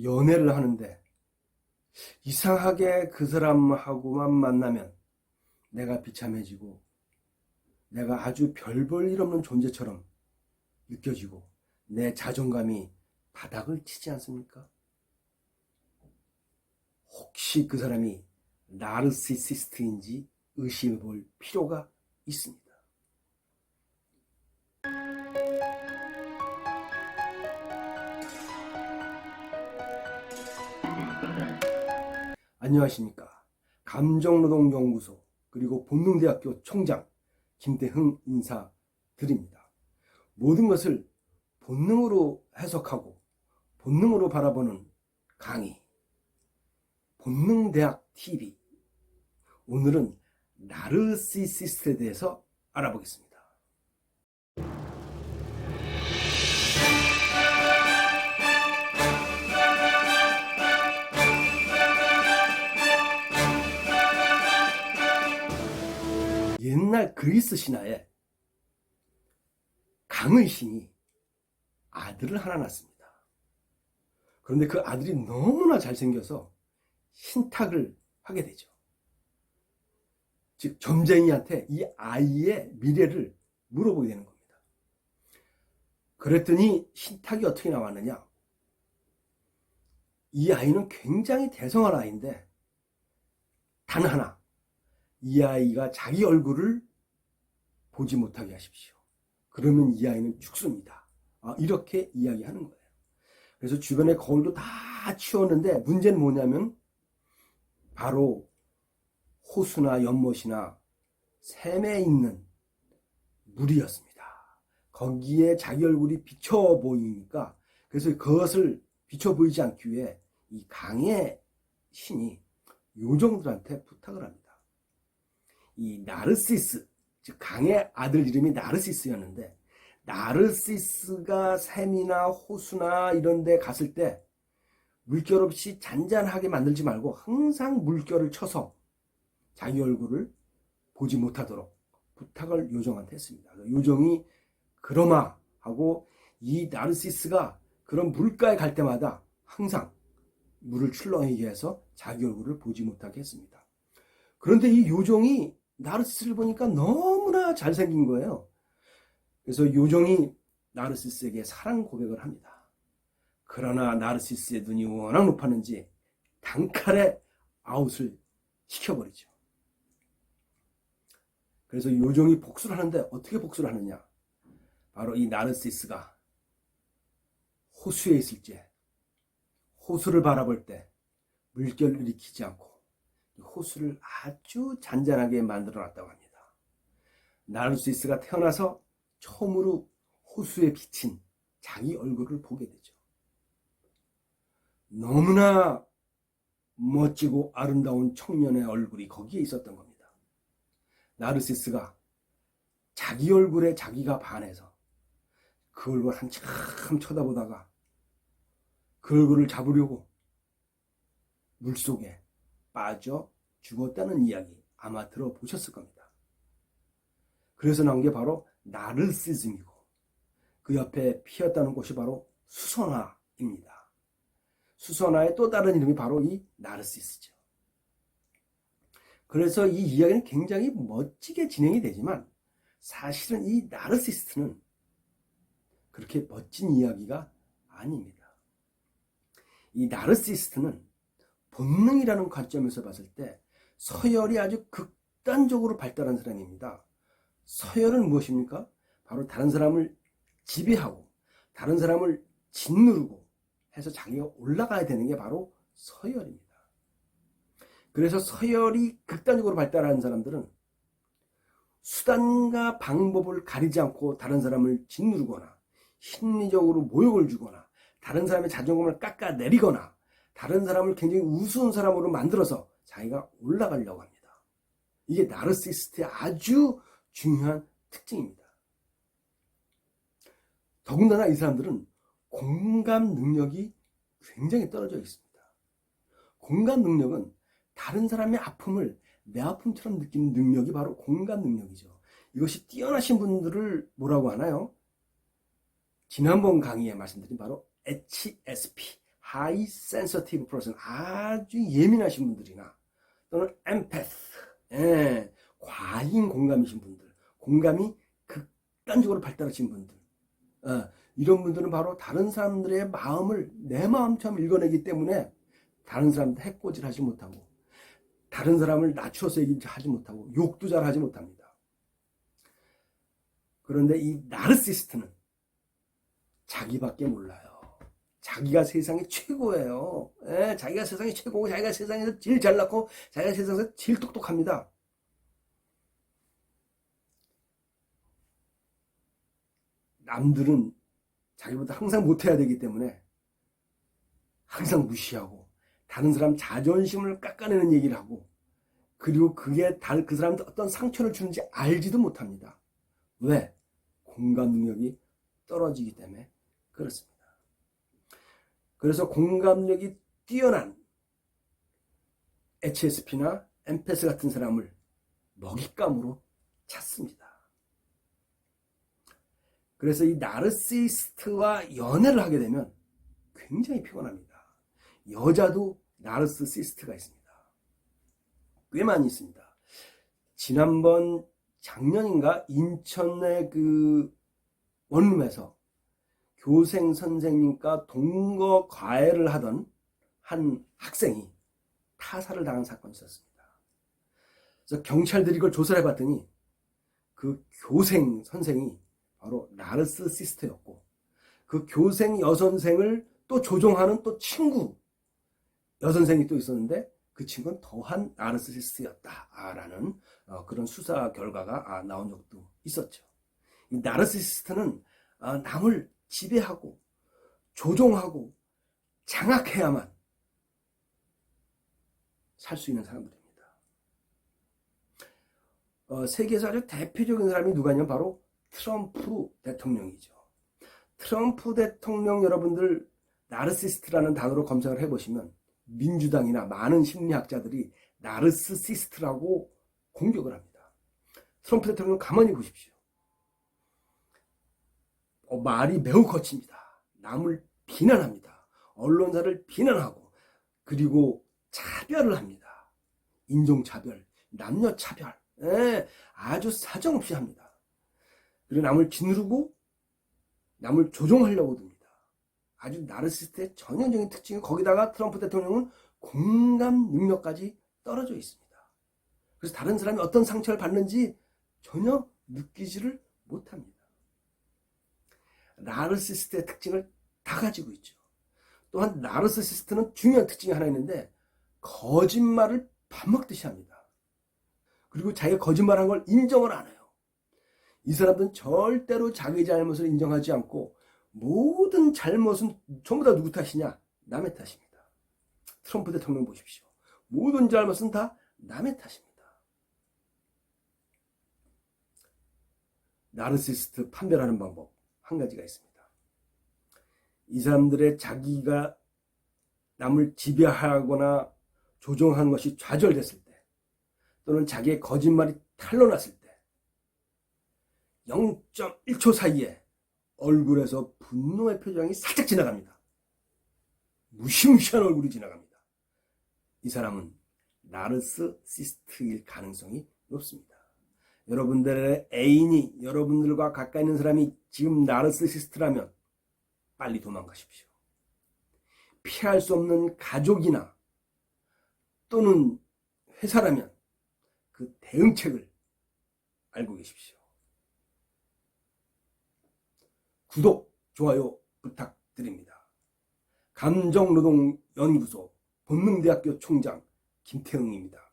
연애를 하는데 이상하게 그 사람하고만 만나면 내가 비참해지고 내가 아주 별 볼 일 없는 존재처럼 느껴지고 내 자존감이 바닥을 치지 않습니까? 혹시 그 사람이 나르시시스트인지 의심해 볼 필요가 있습니다. 안녕하십니까. 감정노동연구소 그리고 본능대학교 총장 김대흥 인사드립니다. 모든 것을 본능으로 해석하고 본능으로 바라보는 강의 본능대학TV. 오늘은 나르시시스트에 대해서 알아보겠습니다. 옛날 그리스 신화에 강의 신이 아들을 하나 낳습니다. 그런데 그 아들이 너무나 잘생겨서 신탁을 하게 되죠. 즉 점쟁이한테 이 아이의 미래를 물어보게 되는 겁니다. 그랬더니 신탁이 어떻게 나왔느냐. 이 아이는 굉장히 대성한 아이인데 단 하나, 이 아이가 자기 얼굴을 보지 못하게 하십시오. 그러면 이 아이는 죽습니다. 이렇게 이야기하는 거예요. 그래서 주변에 거울도 다 치웠는데 문제는 뭐냐면 바로 호수나 연못이나 샘에 있는 물이었습니다. 거기에 자기 얼굴이 비쳐 보이니까 그래서 그것을 비쳐 보이지 않기 위해 이 강의 신이 요정들한테 부탁을 합니다. 이 나르시스, 즉 강의 아들 이름이 나르시스였는데 나르시스가 샘이나 호수나 이런 데 갔을 때 물결 없이 잔잔하게 만들지 말고 항상 물결을 쳐서 자기 얼굴을 보지 못하도록 부탁을 요정한테 했습니다. 요정이 그러마 하고 이 나르시스가 그런 물가에 갈 때마다 항상 물을 출렁이게 해서 자기 얼굴을 보지 못하게 했습니다. 그런데 이 요정이 나르시스를 보니까 너무나 잘생긴 거예요. 그래서 요정이 나르시스에게 사랑 고백을 합니다. 그러나 나르시스의 눈이 워낙 높았는지 단칼에 아웃을 시켜버리죠. 그래서 요정이 복수를 하는데 어떻게 복수를 하느냐. 바로 이 나르시스가 호수에 있을 때 호수를 바라볼 때 물결을 일으키지 않고 호수를 아주 잔잔하게 만들어 놨다고 합니다. 나르시스가 태어나서 처음으로 호수에 비친 자기 얼굴을 보게 되죠. 너무나 멋지고 아름다운 청년의 얼굴이 거기에 있었던 겁니다. 나르시스가 자기 얼굴에 자기가 반해서 그 얼굴 한참 쳐다보다가 그 얼굴을 잡으려고 물속에 빠져 죽었다는 이야기 아마 들어보셨을 겁니다. 그래서 나온 게 바로 나르시즘이고 그 옆에 피었다는 곳이 바로 수선화입니다. 수선화의 또 다른 이름이 바로 이 나르시스죠. 그래서 이 이야기는 굉장히 멋지게 진행이 되지만 사실은 이 나르시스트는 그렇게 멋진 이야기가 아닙니다. 이 나르시스트는 본능이라는 관점에서 봤을 때 서열이 아주 극단적으로 발달한 사람입니다. 서열은 무엇입니까? 바로 다른 사람을 지배하고 다른 사람을 짓누르고 해서 자기가 올라가야 되는 게 바로 서열입니다. 그래서 서열이 극단적으로 발달하는 사람들은 수단과 방법을 가리지 않고 다른 사람을 짓누르거나 심리적으로 모욕을 주거나 다른 사람의 자존감을 깎아내리거나 다른 사람을 굉장히 우스운 사람으로 만들어서 자기가 올라가려고 합니다. 이게 나르시스트의 아주 중요한 특징입니다. 더군다나 이 사람들은 공감 능력이 굉장히 떨어져 있습니다. 공감 능력은 다른 사람의 아픔을 내 아픔처럼 느끼는 능력이 바로 공감 능력이죠. 이것이 뛰어나신 분들을 뭐라고 하나요? 지난번 강의에 말씀드린 바로 HSP, high sensitive person, 아주 예민하신 분들이나 또는 empath, 과잉 공감이신 분들, 공감이 극단적으로 발달하신 분들, 이런 분들은 바로 다른 사람들의 마음을 내 마음처럼 읽어내기 때문에 다른 사람한테 해코지를 하지 못하고 다른 사람을 낮춰서 얘기하지 못하고 욕도 잘 하지 못합니다. 그런데 이 나르시스트는 자기밖에 몰라요. 자기가 세상의 최고예요. 자기가 세상의 최고고 자기가 세상에서 제일 잘났고 자기가 세상에서 제일 똑똑합니다. 남들은 자기보다 항상 못해야 되기 때문에 항상 무시하고 다른 사람 자존심을 깎아내는 얘기를 하고 그리고 그게 그 사람한테 어떤 상처를 주는지 알지도 못합니다. 왜? 공감 능력이 떨어지기 때문에 그렇습니다. 그래서 공감력이 뛰어난 HSP나 엠패스 같은 사람을 먹잇감으로 찾습니다. 그래서 이 나르시스트와 연애를 하게 되면 굉장히 피곤합니다. 여자도 나르시스트가 있습니다. 꽤 많이 있습니다. 지난번 작년인가 인천의 그 원룸에서 교생 선생님과 동거 과외를 하던 한 학생이 타살을 당한 사건이 있었습니다. 그래서 경찰들이 이걸 조사를 해봤더니 그 교생 선생이 바로 나르시스트였고 그 교생 여선생을 또 조종하는 또 친구 여선생이 또 있었는데 그 친구는 더한 나르시스트였다라는 그런 수사 결과가 나온 적도 있었죠. 이 나르시스트는 남을 지배하고 조종하고 장악해야만 살 수 있는 사람들입니다. 세계에서 아주 대표적인 사람이 누가냐면 바로 트럼프 대통령이죠. 트럼프 대통령 여러분들 나르시스트라는 단어로 검색을 해보시면 민주당이나 많은 심리학자들이 나르시스트라고 공격을 합니다. 트럼프 대통령 가만히 보십시오. 말이 매우 거칩니다. 남을 비난합니다. 언론사를 비난하고 그리고 차별을 합니다. 인종차별, 남녀차별, 아주 사정없이 합니다. 그리고 남을 짓누르고 남을 조종하려고 듭니다. 아주 나르시스트의 전형적인 특징이 거기다가 트럼프 대통령은 공감 능력까지 떨어져 있습니다. 그래서 다른 사람이 어떤 상처를 받는지 전혀 느끼지를 못합니다. 나르시스트의 특징을 다 가지고 있죠. 또한 나르시스트는 중요한 특징이 하나 있는데 거짓말을 밥 먹듯이 합니다. 그리고 자기가 거짓말한 걸 인정을 안 해요. 이 사람들은 절대로 자기 잘못을 인정하지 않고 모든 잘못은 전부 다 누구 탓이냐? 남의 탓입니다. 트럼프 대통령 보십시오. 모든 잘못은 다 남의 탓입니다. 나르시스트 판별하는 방법 한 가지가 있습니다. 이 사람들의 자기가 남을 지배하거나 조종하는 것이 좌절됐을 때 또는 자기의 거짓말이 탄로났을 때 0.1초 사이에 얼굴에서 분노의 표정이 살짝 지나갑니다. 무시무시한 얼굴이 지나갑니다. 이 사람은 나르시스트일 가능성이 높습니다. 여러분들의 애인이 여러분들과 가까이 있는 사람이 지금 나르시스트라면 빨리 도망가십시오. 피할 수 없는 가족이나 또는 회사라면 그 대응책을 알고 계십시오. 구독, 좋아요 부탁드립니다. 감정노동연구소 본능대학교 총장 김태흥입니다.